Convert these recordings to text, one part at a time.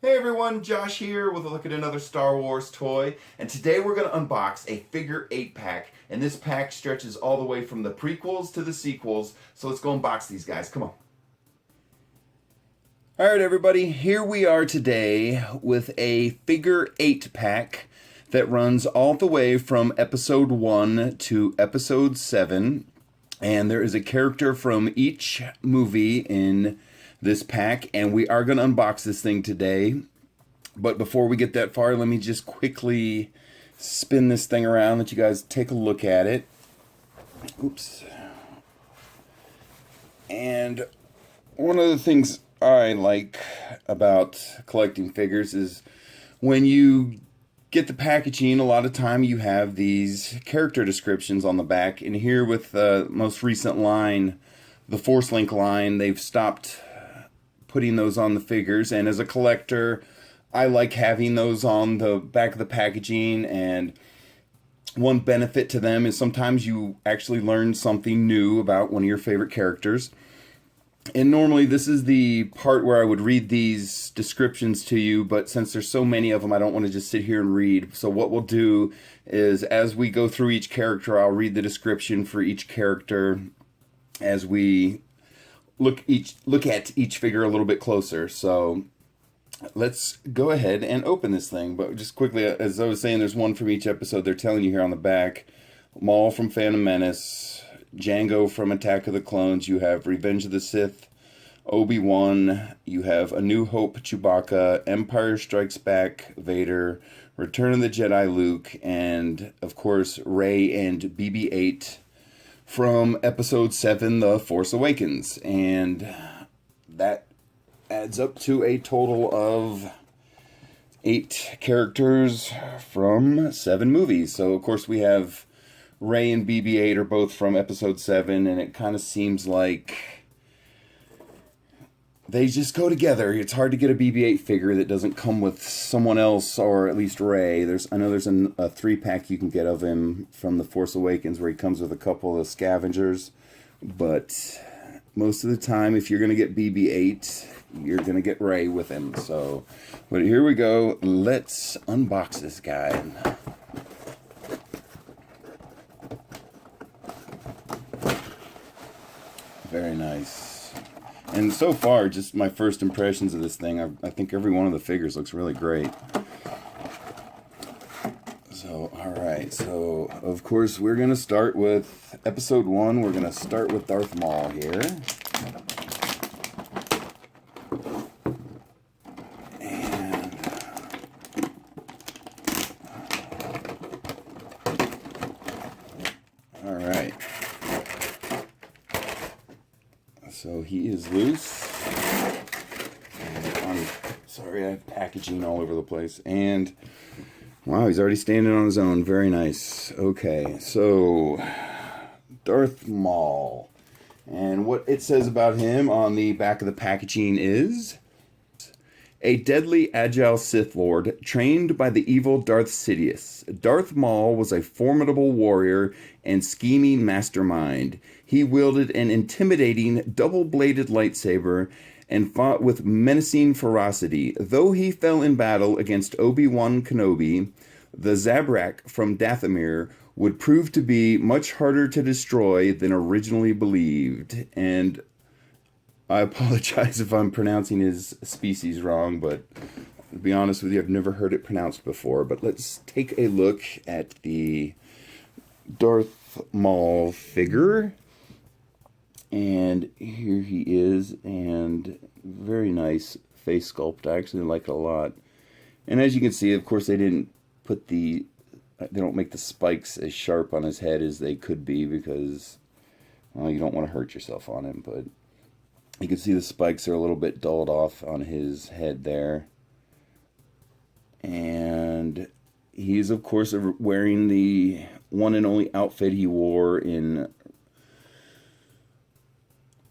Hey everyone, Josh here with a look at another Star Wars toy, and today we're going to unbox a figure 8 pack, and this pack stretches all the way from the prequels to the sequels, so let's go unbox these guys, come on. Alright everybody, here we are today with a figure 8 pack that runs all the way from episode 1 to episode 7, and there is a character from each movie in this pack, and we are going to unbox this thing today. But before we get that far, let me just quickly spin this thing around, let you guys take a look at it. Oops. And one of the things I like about collecting figures is when you get the packaging, a lot of time you have these character descriptions on the back. And here with the most recent line, the Force Link line, they've stopped putting those on the figures, and as a collector I like having those on the back of the packaging, and one benefit to them is sometimes you actually learn something new about one of your favorite characters. And normally this is the part where I would read these descriptions to you, but since there's so many of them I don't want to just sit here and read. So what we'll do is as we go through each character, I'll read the description for each character as we look at each figure a little bit closer. So let's go ahead and open this thing. But just quickly, as I was saying, there's one from each episode. They're telling you here on the back: Maul from Phantom Menace, Jango from Attack of the Clones, you have Revenge of the Sith, Obi-Wan, you have A New Hope Chewbacca, Empire Strikes Back Vader, Return of the Jedi Luke, and of course Rey and BB-8 from episode 7, The Force Awakens. And that adds up to a total of 8 characters from 7 movies. So of course we have Rey and BB-8 are both from episode 7, and it kind of seems like they just go together. It's hard to get a BB-8 figure that doesn't come with someone else, or at least Rey. I know there's a 3-pack you can get of him from The Force Awakens where he comes with a couple of scavengers. But most of the time, if you're going to get BB-8, you're going to get Rey with him. So, but here we go. Let's unbox this guy. Very nice. And so far, just my first impressions of this thing, I think every one of the figures looks really great. So, alright, so of course we're going to start with episode 1. We're going to start with Darth Maul here. And alright. So he is loose. Sorry, I have packaging all over the place. And wow, he's already standing on his own. Very nice. Okay, so Darth Maul. And what it says about him on the back of the packaging is: a deadly, agile Sith Lord trained by the evil Darth Sidious, Darth Maul was a formidable warrior and scheming mastermind. He wielded an intimidating, double-bladed lightsaber and fought with menacing ferocity. Though he fell in battle against ObiWan Kenobi, the Zabrak from Dathomir would prove to be much harder to destroy than originally believed. And I apologize if I'm pronouncing his species wrong, but to be honest with you, I've never heard it pronounced before. But let's take a look at the Darth Maul figure. And here he is, and very nice face sculpt. I actually like it a lot. And as you can see, of course, they don't make the spikes as sharp on his head as they could be, because, well, you don't want to hurt yourself on him, but you can see the spikes are a little bit dulled off on his head there. And he is, of course, wearing the one and only outfit he wore in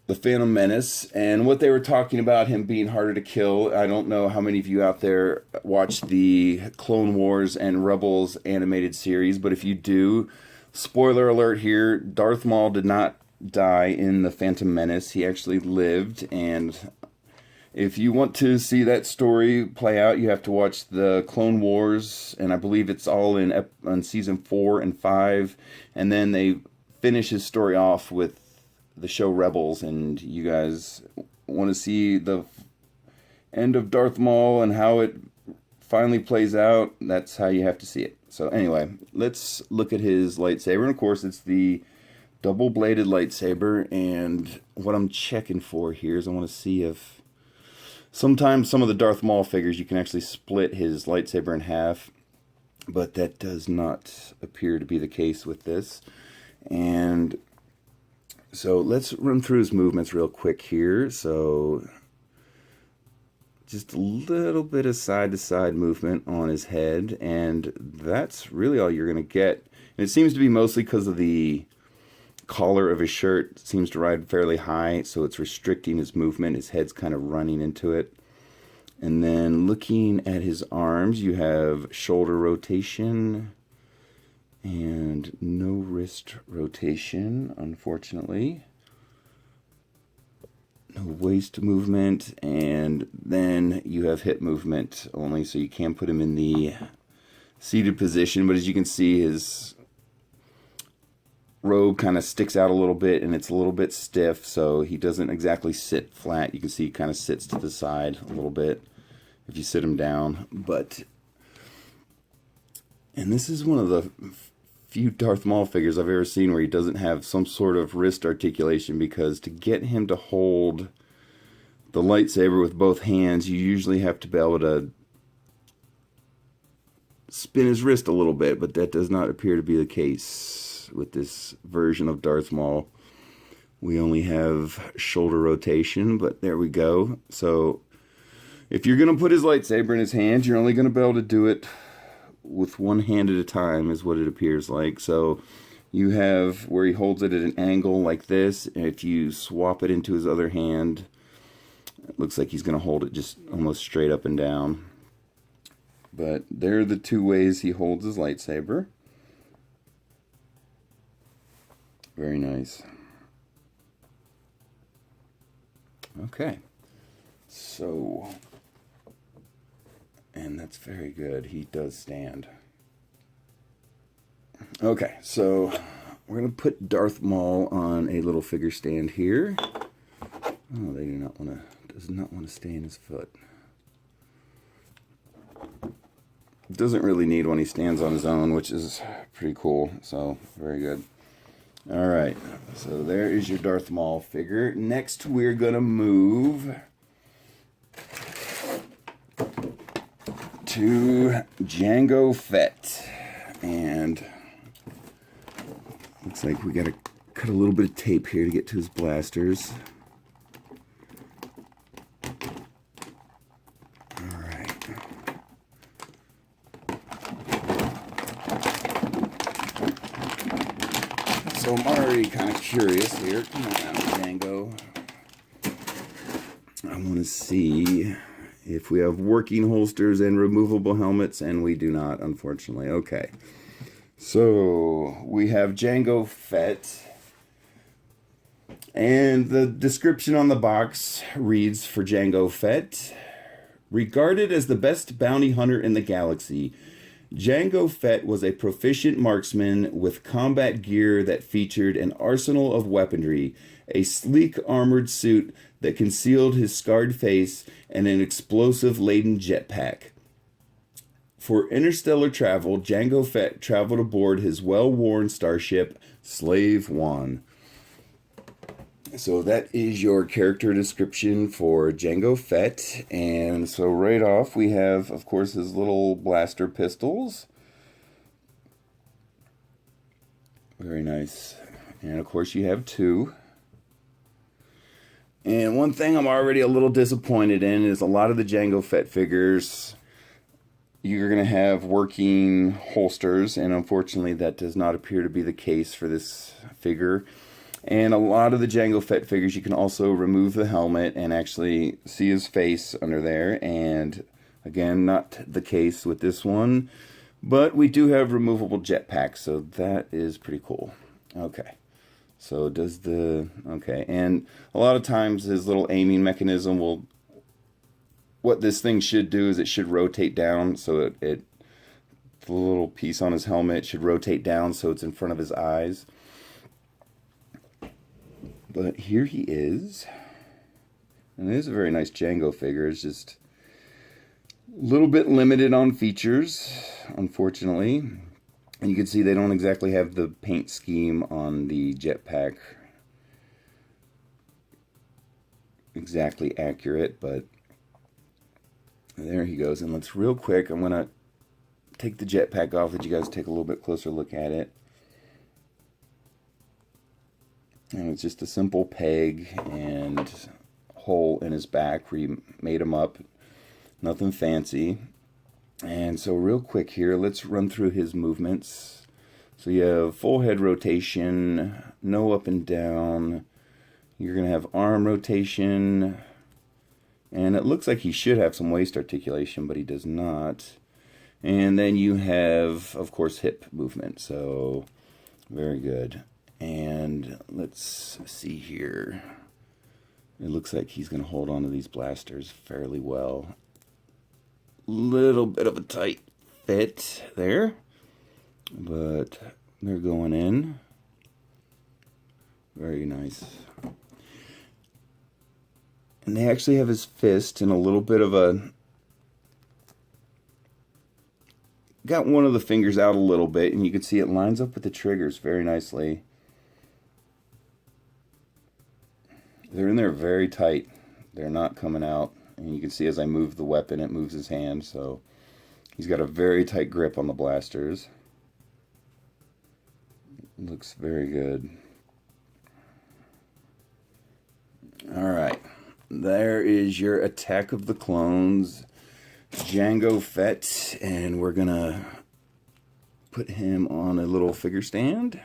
The Phantom Menace. And what they were talking about him being harder to kill, I don't know how many of you out there watched the Clone Wars and Rebels animated series, but if you do, spoiler alert here, Darth Maul did not die in The Phantom Menace. He actually lived, and If you want to see that story play out, you have to watch the Clone Wars, and I believe it's all on season 4 and 5, and then they finish his story off with the show Rebels, and you guys want to see the end of Darth Maul and how it finally plays out, that's how you have to see it. So anyway, let's look at his lightsaber, and of course it's the double-bladed lightsaber, and what I'm checking for here is I want to see if sometimes some of the Darth Maul figures you can actually split his lightsaber in half, but that does not appear to be the case with this. And so let's run through his movements real quick here. So just a little bit of side-to-side movement on his head, and that's really all you're going to get. And it seems to be mostly because of the collar of his shirt. It seems to ride fairly high, so it's restricting his movement. His head's kind of running into it. And then looking at his arms, you have shoulder rotation and no wrist rotation, unfortunately. No waist movement, and then you have hip movement only, so you can put him in the seated position, but as you can see, his robe kind of sticks out a little bit, and it's a little bit stiff, so he doesn't exactly sit flat. You can see he kind of sits to the side a little bit if you sit him down. And this is one of the few Darth Maul figures I've ever seen where he doesn't have some sort of wrist articulation, because to get him to hold the lightsaber with both hands, you usually have to be able to spin his wrist a little bit, but that does not appear to be the case with this version of Darth Maul. We only have shoulder rotation, but there we go. So if you're going to put his lightsaber in his hand, you're only going to be able to do it with one hand at a time, is what it appears like. So you have where he holds it at an angle like this, and if you swap it into his other hand, it looks like he's going to hold it just almost straight up and down. But there are the two ways he holds his lightsaber. Very nice. Okay. So, and that's very good. He does stand. Okay, so we're going to put Darth Maul on a little figure stand here. Oh, they does not want to stay in his foot. Doesn't really need one. He stands on his own, which is pretty cool. So, very good. Alright, so there is your Darth Maul figure. Next, we're going to move to Jango Fett. And looks like we got to cut a little bit of tape here to get to his blasters. So I'm already kind of curious here. Come on out, Jango. I want to see if we have working holsters and removable helmets, and we do not, unfortunately. Okay. So we have Jango Fett. And the description on the box reads for Jango Fett: regarded as the best bounty hunter in the galaxy, Jango Fett was a proficient marksman with combat gear that featured an arsenal of weaponry, a sleek armored suit that concealed his scarred face, and an explosive-laden jetpack. For interstellar travel, Jango Fett traveled aboard his well-worn starship, Slave One. So that is your character description for Jango Fett. And so right off we have, of course, his little blaster pistols. Very nice. And of course you have two. And one thing I'm already a little disappointed in is a lot of the Jango Fett figures, you're going to have working holsters, and unfortunately that does not appear to be the case for this figure. And a lot of the Jango Fett figures, you can also remove the helmet and actually see his face under there. And again, not the case with this one. But we do have removable jetpacks, so that is pretty cool. Okay. So does the... Okay. And a lot of times his little aiming mechanism will what this thing should do is it should rotate down so the little piece on his helmet should rotate down so it's in front of his eyes. But here he is. And it is a very nice Jango figure. It's just a little bit limited on features, unfortunately. And you can see they don't exactly have the paint scheme on the jetpack exactly accurate, but there he goes. And let's real quick, I'm going to take the jetpack off, let you guys take a little bit closer look at it. And it's just a simple peg and hole in his back where you made him up. Nothing fancy. And so real quick here, let's run through his movements. So you have full head rotation, no up and down. You're going to have arm rotation. And it looks like he should have some waist articulation, but he does not. And then you have, of course, hip movement. So very good. And let's see here. It looks like he's going to hold on to these blasters fairly well. Little bit of a tight fit there, but they're going in. Very nice. And they actually have his fist in a little bit of a... Got one of the fingers out a little bit, and you can see it lines up with the triggers very nicely. They're in there very tight. They're not coming out. And you can see as I move the weapon, it moves his hand. So he's got a very tight grip on the blasters. Looks very good. Alright. There is your Attack of the Clones, Jango Fett. And we're going to put him on a little figure stand.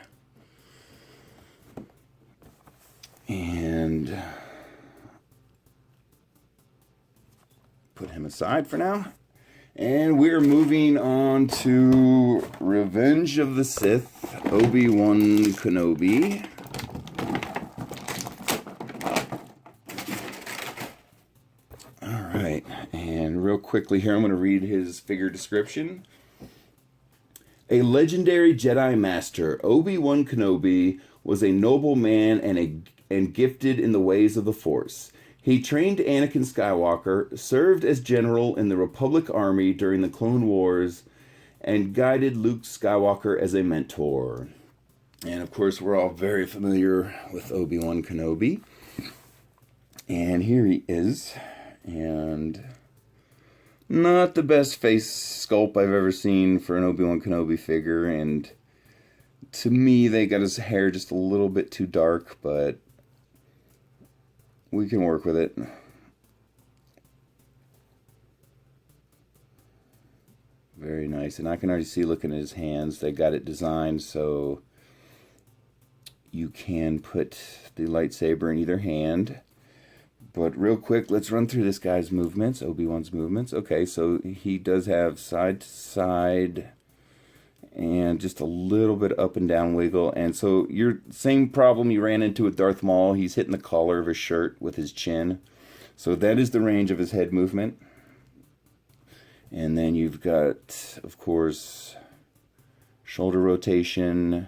And put him aside for now. And we're moving on to Revenge of the Sith, ObiWan Kenobi. Alright, and real quickly here I'm going to read his figure description. A legendary Jedi Master, ObiWan Kenobi was a noble man and gifted in the ways of the Force. He trained Anakin Skywalker, served as general in the Republic Army during the Clone Wars, and guided Luke Skywalker as a mentor. And of course, we're all very familiar with ObiWan Kenobi. And here he is. And not the best face sculpt I've ever seen for an ObiWan Kenobi figure. And to me, they got his hair just a little bit too dark, but we can work with it. Very nice. And I can already see, looking at his hands, they got it designed so you can put the lightsaber in either hand. But real quick, let's run through this guy's movements, Obi-Wan's movements. Okay, so he does have side to side and just a little bit up and down wiggle. And so your same problem you ran into with Darth Maul, he's hitting the collar of his shirt with his chin. So that is the range of his head movement. And then you've got, of course, shoulder rotation,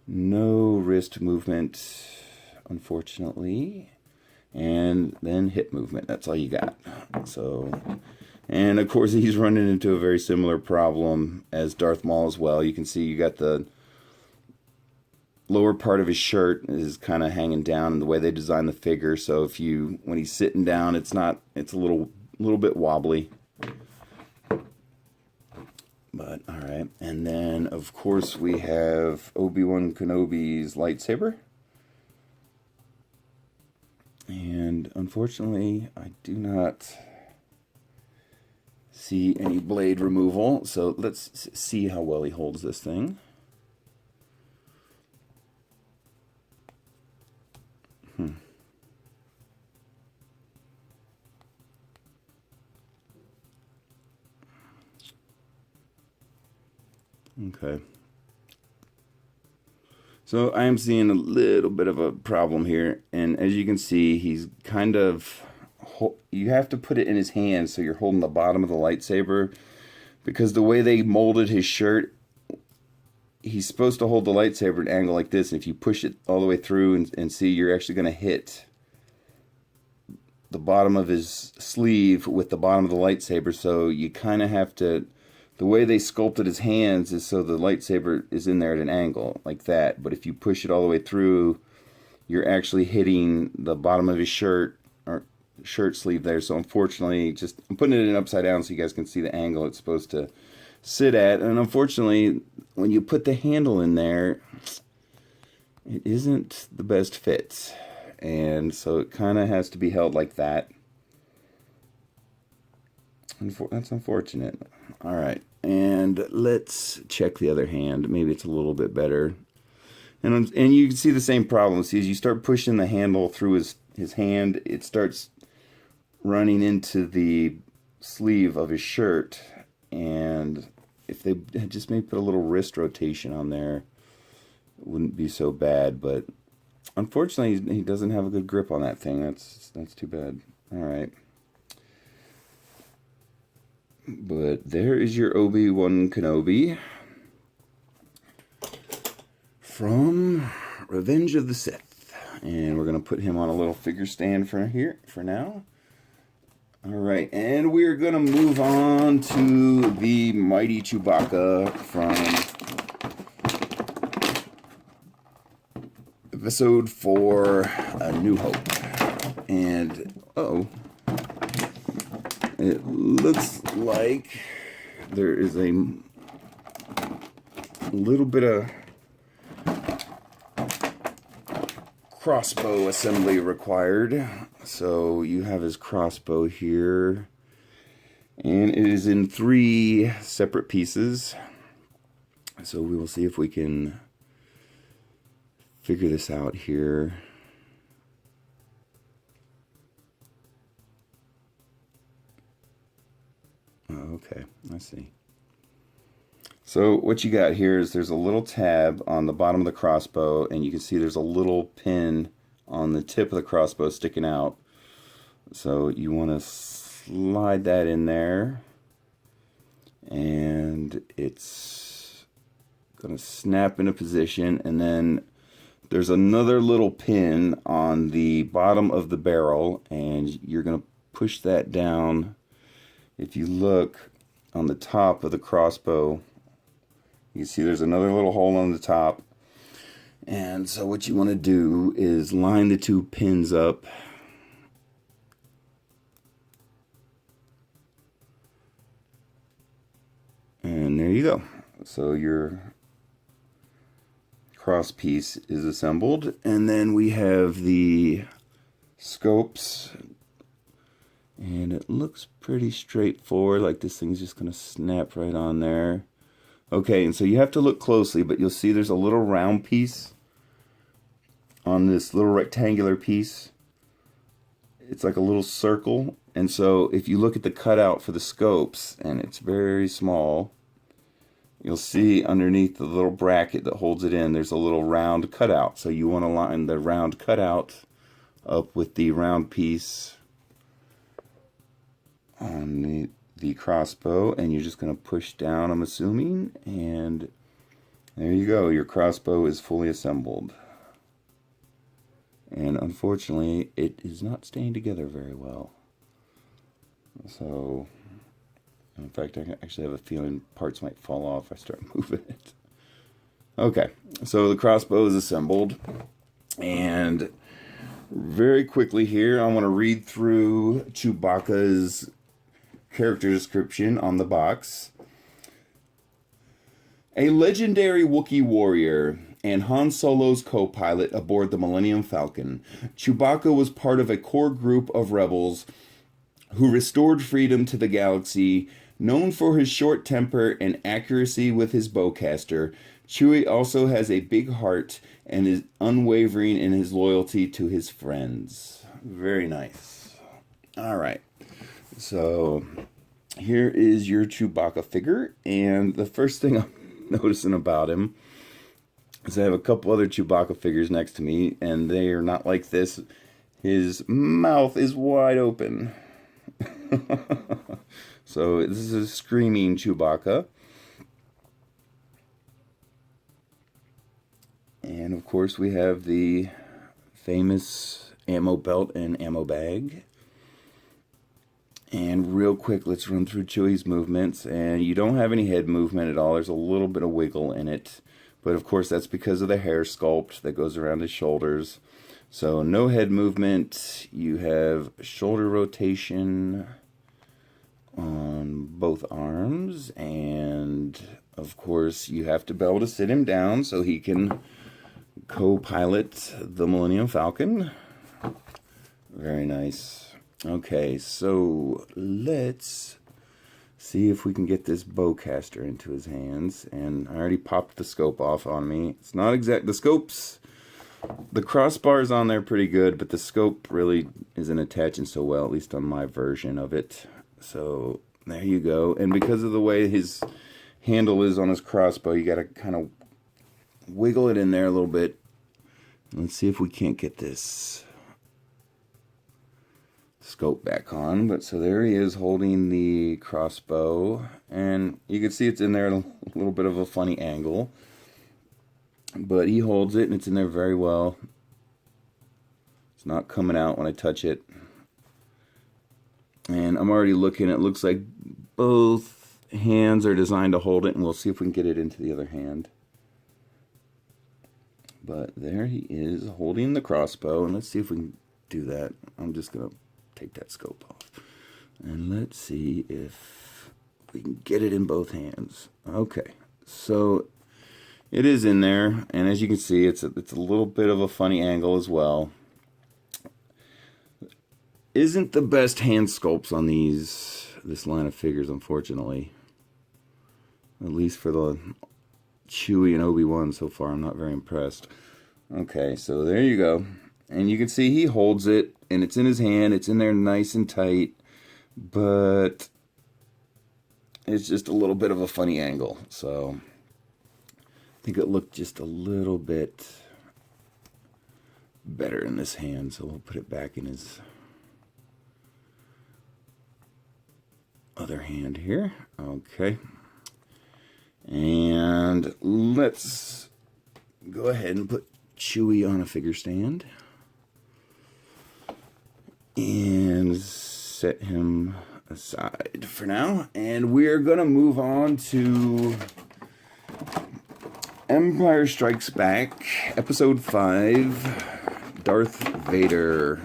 no wrist movement, unfortunately. And then hip movement, that's all you got. So... And of course, he's running into a very similar problem as Darth Maul as well. You can see you got the lower part of his shirt is kind of hanging down in the way they designed the figure. So when he's sitting down, it's a little bit wobbly. But all right, and then of course we have ObiWan Kenobi's lightsaber. And unfortunately, I do not see any blade removal, so let's see how well he holds this thing. Okay. So I am seeing a little bit of a problem here, and as you can see, he's kind of you have to put it in his hand so you're holding the bottom of the lightsaber, because the way they molded his shirt, he's supposed to hold the lightsaber at an angle like this, and if you push it all the way through and see, you're actually going to hit the bottom of his sleeve with the bottom of the lightsaber. So you kind of have to, the way they sculpted his hands is so the lightsaber is in there at an angle like that, but if you push it all the way through, you're actually hitting the bottom of his shirt or shirt sleeve there. So unfortunately, I'm putting it in upside down so you guys can see the angle it's supposed to sit at, and unfortunately when you put the handle in there, it isn't the best fit, and so it kind of has to be held like that. That's unfortunate. All right, and let's check the other hand. Maybe it's a little bit better, and you can see the same problem. See, as you start pushing the handle through his hand, it starts running into the sleeve of his shirt, and if they had just maybe put a little wrist rotation on there, it wouldn't be so bad. But unfortunately, he doesn't have a good grip on that thing. That's too bad. All right. But there is your ObiWan Kenobi from Revenge of the Sith. And we're going to put him on a little figure stand for now. Alright, and we're going to move on to the mighty Chewbacca from Episode 4, A New Hope. And, it looks like there is a little bit of crossbow assembly required. So you have his crossbow here, and it is in 3 separate pieces. So we will see if we can figure this out here. Okay, I see. So what you got here is there's a little tab on the bottom of the crossbow, and you can see there's a little pin on the tip of the crossbow sticking out. So you want to slide that in there, and it's going to snap into position. And then there's another little pin on the bottom of the barrel, and you're going to push that down. If you look on the top of the crossbow, you can see there's another little hole on the top. And so what you want to do is line the 2 pins up. And there you go. So your cross piece is assembled. And then we have the scopes. And it looks pretty straightforward, like this thing's just going to snap right on there. Okay, and so you have to look closely, but you'll see there's a little round piece on this little rectangular piece. It's like a little circle, and so if you look at the cutout for the scopes, and it's very small, you'll see underneath the little bracket that holds it in, there's a little round cutout. So you want to line the round cutout up with the round piece on the crossbow, and you're just going to push down, I'm assuming, and there you go. Your crossbow is fully assembled. And unfortunately, it is not staying together very well. So, in fact, I actually have a feeling parts might fall off if I start moving it. Okay, so the crossbow is assembled, and very quickly here, I want to read through Chewbacca's character description on the box. A legendary Wookiee warrior and Han Solo's co-pilot aboard the Millennium Falcon, Chewbacca was part of a core group of rebels who restored freedom to the galaxy. Known for his short temper and accuracy with his bowcaster, Chewie also has a big heart and is unwavering in his loyalty to his friends. Very nice. All right. So here is your Chewbacca figure, and the first thing I'm noticing about him is I have a couple other Chewbacca figures next to me, and they are not like this. His mouth is wide open. So this is a screaming Chewbacca. And of course we have the famous ammo belt and ammo bag. And real quick, let's run through Chewie's movements. And you don't have any head movement at all. There's a little bit of wiggle in it. But of course that's because of the hair sculpt that goes around his shoulders. So no head movement. You have shoulder rotation on both arms. And of course you have to be able to sit him down so he can co-pilot the Millennium Falcon. Very nice. Okay, so let's see if we can get this bowcaster into his hands. And I already popped the scope off on me. It's not exact. The scope's, the crossbar's on there pretty good, but the scope really isn't attaching so well, at least on my version of it. So there you go. And because of the way his handle is on his crossbow, you got to kind of wiggle it in there a little bit. Let's see if we can't get this scope back on. But so there he is holding the crossbow, and you can see it's in there at a little bit of a funny angle, but he holds it and it's in there very well. It's not coming out when I touch it, and I'm already looking. It looks like both hands are designed to hold it, and we'll see if we can get it into the other hand. But there he is holding the crossbow, and let's see if we can do that. I'm just gonna take that scope off, and let's see if we can get it in both hands. Okay, so it is in there, and as you can see, it's a little bit of a funny angle as well. Isn't the best hand sculpts on this line of figures, unfortunately. At least for the Chewie and Obi-Wan so far, I'm not very impressed. Okay, so there you go. And you can see he holds it, and it's in his hand. It's in there nice and tight, but it's just a little bit of a funny angle. So I think it looked just a little bit better in this hand. So we'll put it back in his other hand here. Okay. And let's go ahead and put Chewie on a figure stand and set him aside for now. And we're gonna move on to Empire Strikes Back, Episode 5, Darth Vader.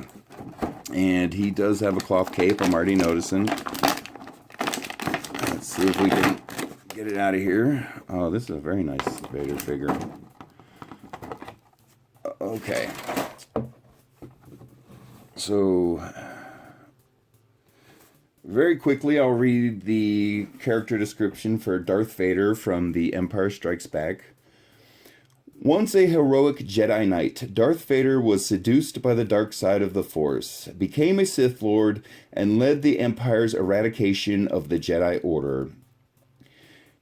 And he does have a cloth cape, I'm already noticing. Let's see if we can get it out of here. Oh, this is a very nice Vader figure. Okay. So, very quickly, I'll read the character description for Darth Vader from The Empire Strikes Back. Once a heroic Jedi Knight, Darth Vader was seduced by the dark side of the Force, became a Sith Lord, and led the Empire's eradication of the Jedi Order.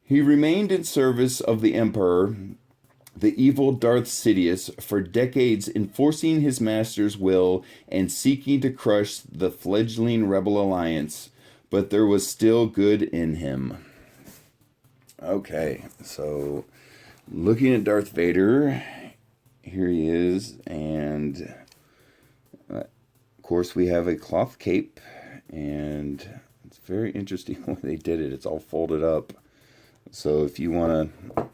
He remained in service of the Emperor, the evil Darth Sidious, for decades, enforcing his master's will and seeking to crush the fledgling Rebel Alliance, but there was still good in him. Okay, so looking at Darth Vader, here he is, and of course we have a cloth cape, and it's very interesting the way they did it. It's all folded up, so if you want to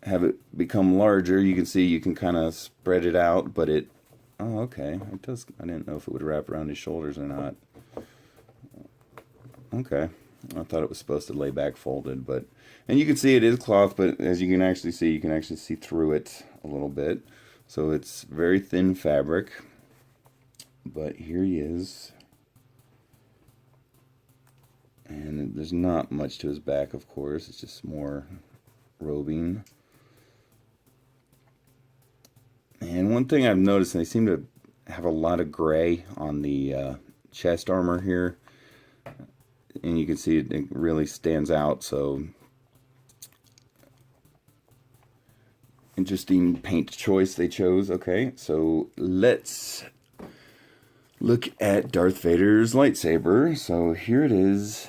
have it become larger, you can see you can kind of spread it out, but it, oh, okay, it does. I didn't know if it would wrap around his shoulders or not. Okay, I thought it was supposed to lay back folded, but, and you can see it is cloth, but as you can actually see through it a little bit. So it's very thin fabric, but here he is. And there's not much to his back, of course. It's just more robing. And one thing I've noticed, they seem to have a lot of gray on the chest armor here. And you can see it really stands out, so interesting paint choice they chose. Okay, so let's look at Darth Vader's lightsaber. So here it is.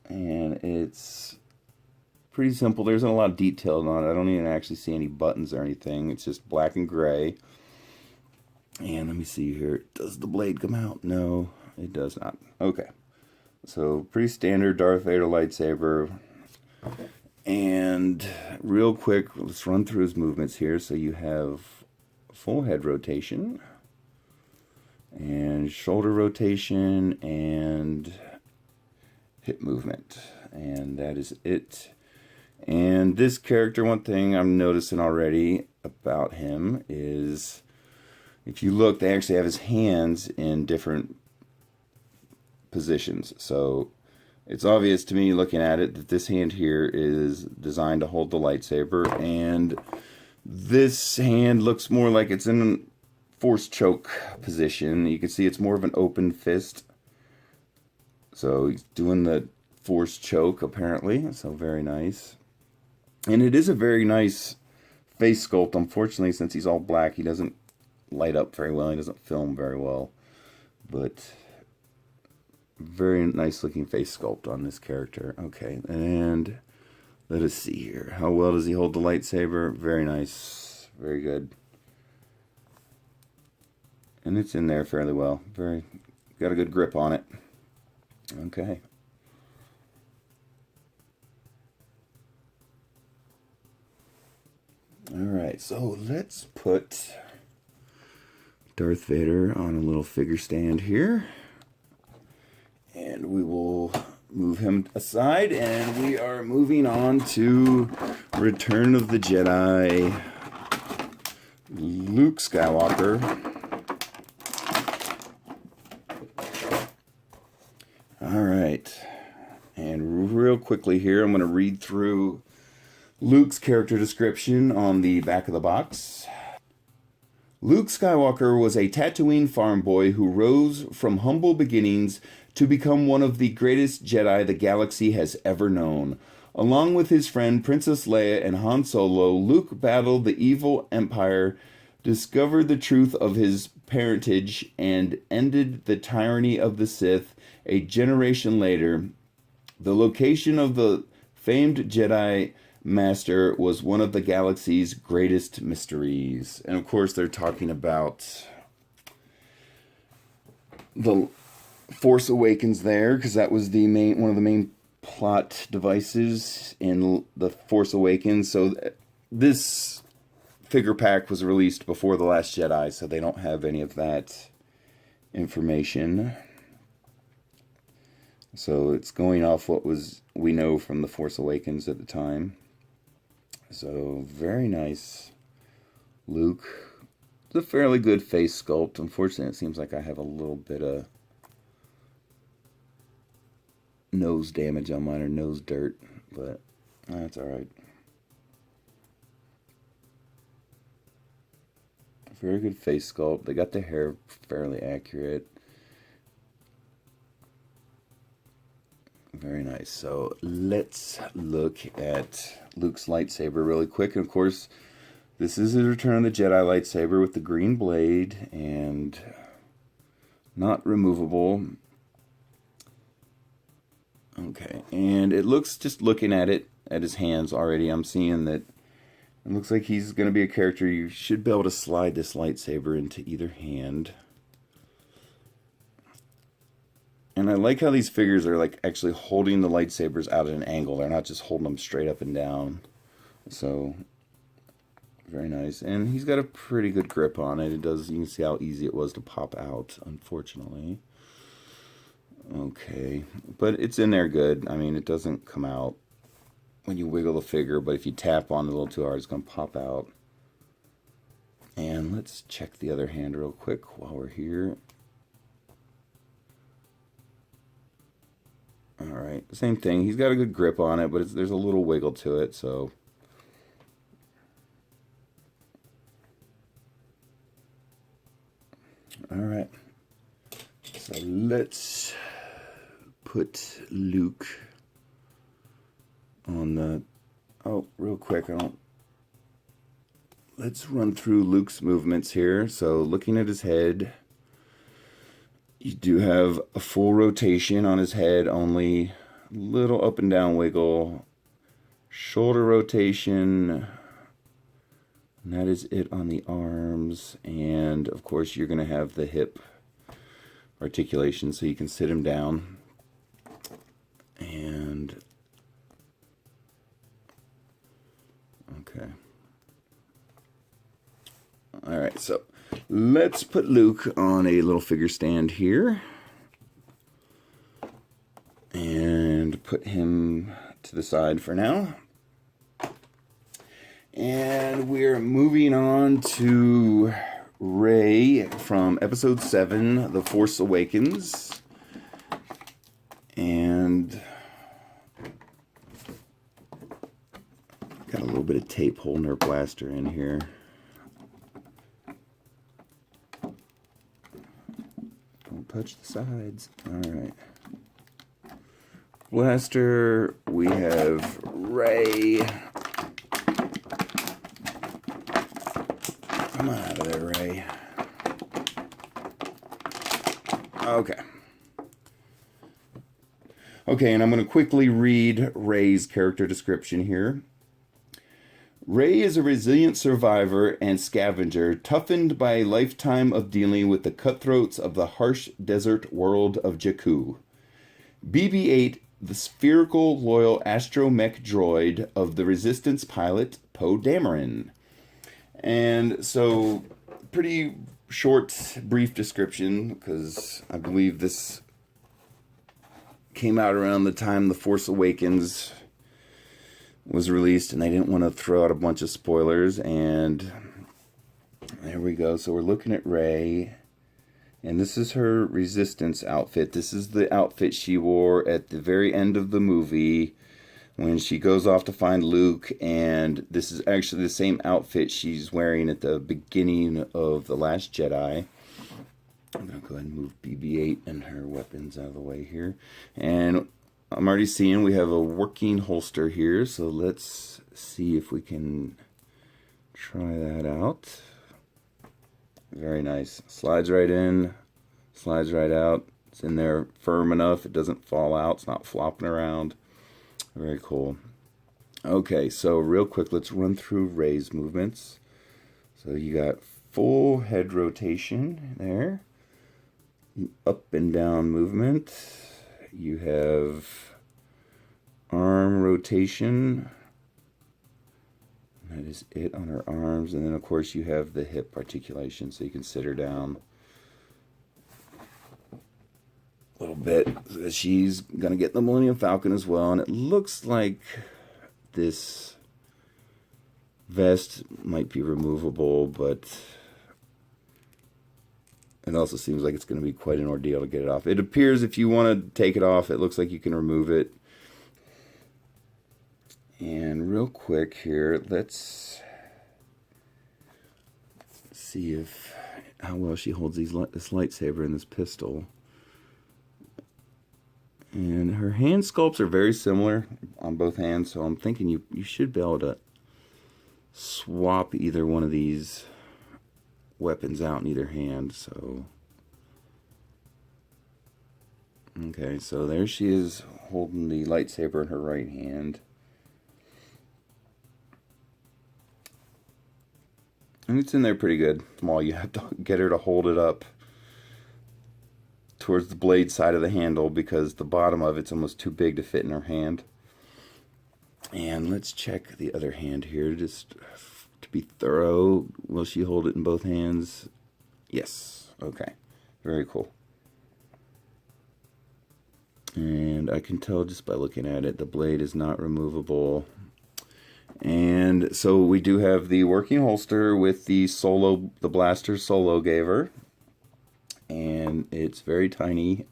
And it's pretty simple. There's not a lot of detail on it. I don't even actually see any buttons or anything. It's just black and gray. And let me see here. Does the blade come out? No, it does not. Okay. So pretty standard Darth Vader lightsaber. And real quick, let's run through his movements here. So you have full head rotation and shoulder rotation and hip movement. And that is it. And this character, one thing I'm noticing already about him is, if you look, they actually have his hands in different positions. So it's obvious to me looking at it that this hand here is designed to hold the lightsaber, and this hand looks more like it's in force choke position. You can see it's more of an open fist. So he's doing the force choke apparently, so very nice. And it is a very nice face sculpt. Unfortunately, since he's all black, he doesn't light up very well. He doesn't film very well. But very nice looking face sculpt on this character. Okay, and let us see here. How well does he hold the lightsaber? Very nice. Very good. And it's in there fairly well. Got a good grip on it. Okay. Alright, so let's put Darth Vader on a little figure stand here. And we will move him aside, and we are moving on to Return of the Jedi, Luke Skywalker. Alright, and real quickly here, I'm going to read through Luke's character description on the back of the box. Luke Skywalker was a Tatooine farm boy who rose from humble beginnings to become one of the greatest Jedi the galaxy has ever known. Along with his friend Princess Leia and Han Solo, Luke battled the evil Empire, discovered the truth of his parentage, and ended the tyranny of the Sith a generation later. The location of the famed Jedi Master was one of the galaxy's greatest mysteries. And of course they're talking about the Force Awakens there, because that was one of the main plot devices in the Force Awakens. So this figure pack was released before The Last Jedi, so they don't have any of that information. So it's going off what we know from The Force Awakens at the time. So, very nice Luke. It's a fairly good face sculpt. Unfortunately, it seems like I have a little bit of nose damage on mine, or nose dirt, but that's alright. Very good face sculpt. They got the hair fairly accurate. Very nice. So let's look at Luke's lightsaber really quick. And of course, this is a Return of the Jedi lightsaber with the green blade and not removable. Okay, and it looks, just looking at it, at his hands already, I'm seeing that it looks like he's going to be a character you should be able to slide this lightsaber into either hand. And I like how these figures are like actually holding the lightsabers out at an angle. They're not just holding them straight up and down. So, very nice. And he's got a pretty good grip on it. You can see how easy it was to pop out, unfortunately. Okay, but it's in there good. I mean, it doesn't come out when you wiggle the figure, but if you tap on it a little too hard, it's going to pop out. And let's check the other hand real quick while we're here. Alright, same thing. He's got a good grip on it, but there's a little wiggle to it, so. Alright. So let's put Luke on the... Oh, real quick, let's run through Luke's movements here. So looking at his head, you do have a full rotation on his head, only little up and down wiggle, shoulder rotation, and that is it on the arms. And of course you're going to have the hip articulation, so you can sit him down. And okay, all right, so let's put Luke on a little figure stand here and put him to the side for now. And we're moving on to Rey from Episode 7, The Force Awakens. And got a little bit of tape holding her blaster in here. Don't touch the sides. Alright. Blaster, we have Rey. Come on out of there, Rey. Okay. Okay, and I'm going to quickly read Rey's character description here. Rey is a resilient survivor and scavenger, toughened by a lifetime of dealing with the cutthroats of the harsh desert world of Jakku. BB-8, the spherical loyal astromech droid of the Resistance pilot Poe Dameron. And so, pretty short, brief description, because I believe this came out around the time The Force Awakens was released, and they didn't want to throw out a bunch of spoilers. And there we go. So we're looking at Rey, and this is her Resistance outfit. This is the outfit she wore at the very end of the movie when she goes off to find Luke, and this is actually the same outfit she's wearing at the beginning of The Last Jedi. I'm going to go ahead and move BB-8 and her weapons out of the way here. And I'm already seeing we have a working holster here, so let's see if we can try that out. Very nice. Slides right in, slides right out. It's in there firm enough, it doesn't fall out, it's not flopping around. Very cool. Okay, so real quick, let's run through Rey's movements. So you got full head rotation there. Up and down movement. You have arm rotation. That is it on her arms. And then, of course, you have the hip articulation, so you can sit her down a little bit. She's going to get the Millennium Falcon as well. And it looks like this vest might be removable, but it also seems like it's going to be quite an ordeal to get it off. It appears if you want to take it off, it looks like you can remove it. And real quick here, let's see how well she holds this lightsaber and this pistol. And her hand sculpts are very similar on both hands, so I'm thinking you should be able to swap either one of these weapons out in either hand. So okay, so there she is holding the lightsaber in her right hand, and it's in there pretty good. Small, you have to get her to hold it up towards the blade side of the handle because the bottom of it's almost too big to fit in her hand. And let's check the other hand here just to be thorough. Will she hold it in both hands? Yes. Okay. Very cool. And I can tell just by looking at it, the blade is not removable. And so we do have the working holster with the blaster Solo gave her. And it's very tiny.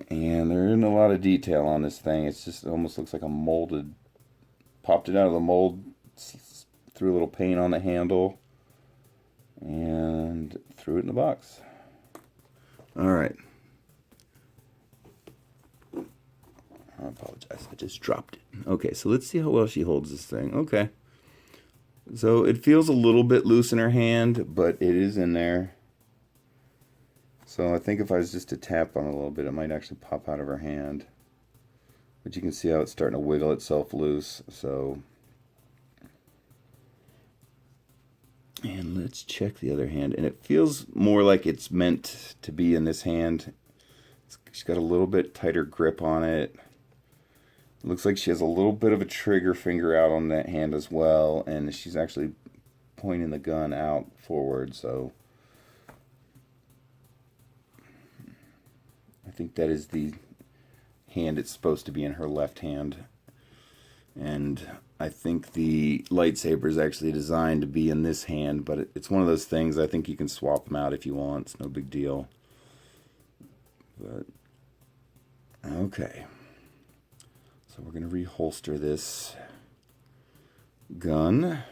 And there isn't a lot of detail on this thing. It's just, it almost looks like a molded, popped it out of the mold, threw a little paint on the handle, and threw it in the box. Alright. I apologize, I just dropped it. Okay, so let's see how well she holds this thing. Okay. So it feels a little bit loose in her hand, but it is in there. So I think if I was just to tap on it a little bit, it might actually pop out of her hand. But you can see how it's starting to wiggle itself loose. So, and let's check the other hand. And it feels more like it's meant to be in this hand. She's got a little bit tighter grip on it. It looks like she has a little bit of a trigger finger out on that hand as well. And she's actually pointing the gun out forward. So I think that is the hand it's supposed to be in, her left hand. And I think the lightsaber is actually designed to be in this hand, but it's one of those things, I think you can swap them out if you want. It's no big deal. But okay, so we're going to reholster this gun.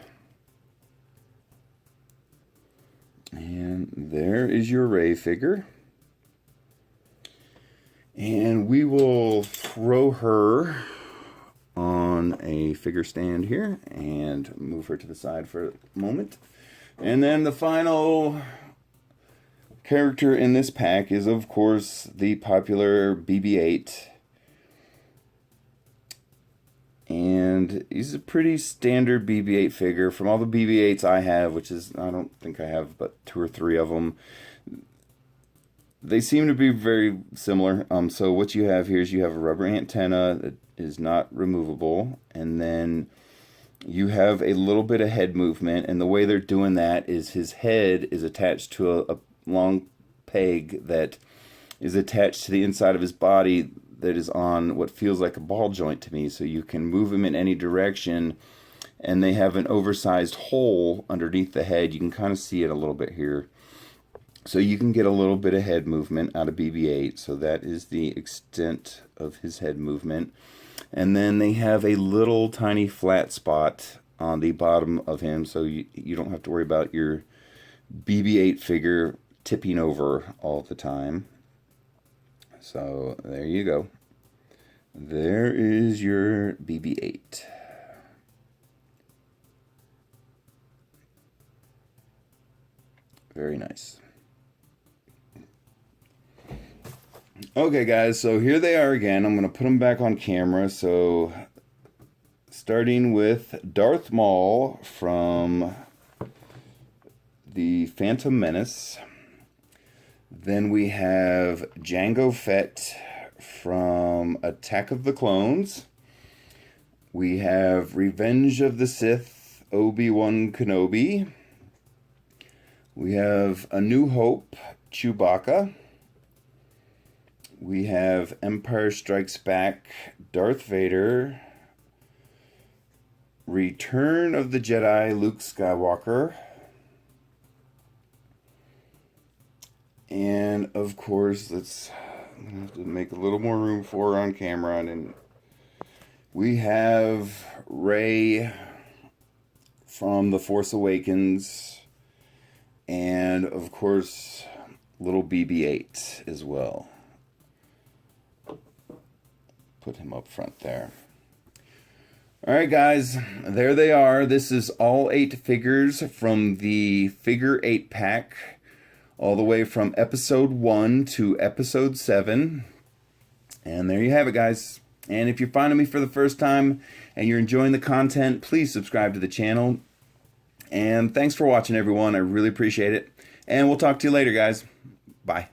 And there is your Rey figure. And we will throw her on a figure stand here and move her to the side for a moment. And then the final character in this pack is, of course, the popular BB-8. And he's a pretty standard BB-8 figure. From all the BB-8s I have, which is, I don't think I have but 2 or 3 of them, they seem to be very similar. So what you have here is you have a rubber antenna that is not removable, and then you have a little bit of head movement, and the way they're doing that is his head is attached to a long peg that is attached to the inside of his body that is on what feels like a ball joint to me, so you can move him in any direction, and they have an oversized hole underneath the head. You can kind of see it a little bit here. So you can get a little bit of head movement out of BB-8. So that is the extent of his head movement. And then they have a little tiny flat spot on the bottom of him, so you don't have to worry about your BB-8 figure tipping over all the time. So there you go. There is your BB-8. Very nice. Okay, guys, so here they are again. I'm going to put them back on camera. So, starting with Darth Maul from the Phantom Menace. Then we have Jango Fett from Attack of the Clones. We have Revenge of the Sith, ObiWan Kenobi. We have A New Hope, Chewbacca. We have Empire Strikes Back, Darth Vader. Return of the Jedi, Luke Skywalker. And of course, I'm gonna have to make a little more room for her on camera. And we have Rey from The Force Awakens. And of course, little BB-8 as well. Put him up front there. Alright guys, there they are. This is all 8 figures from the Figure 8 pack, all the way from episode 1 to episode 7. And there you have it, guys. And if you're finding me for the first time and you're enjoying the content, please subscribe to the channel. And thanks for watching, everyone. I really appreciate it. And we'll talk to you later, guys. Bye.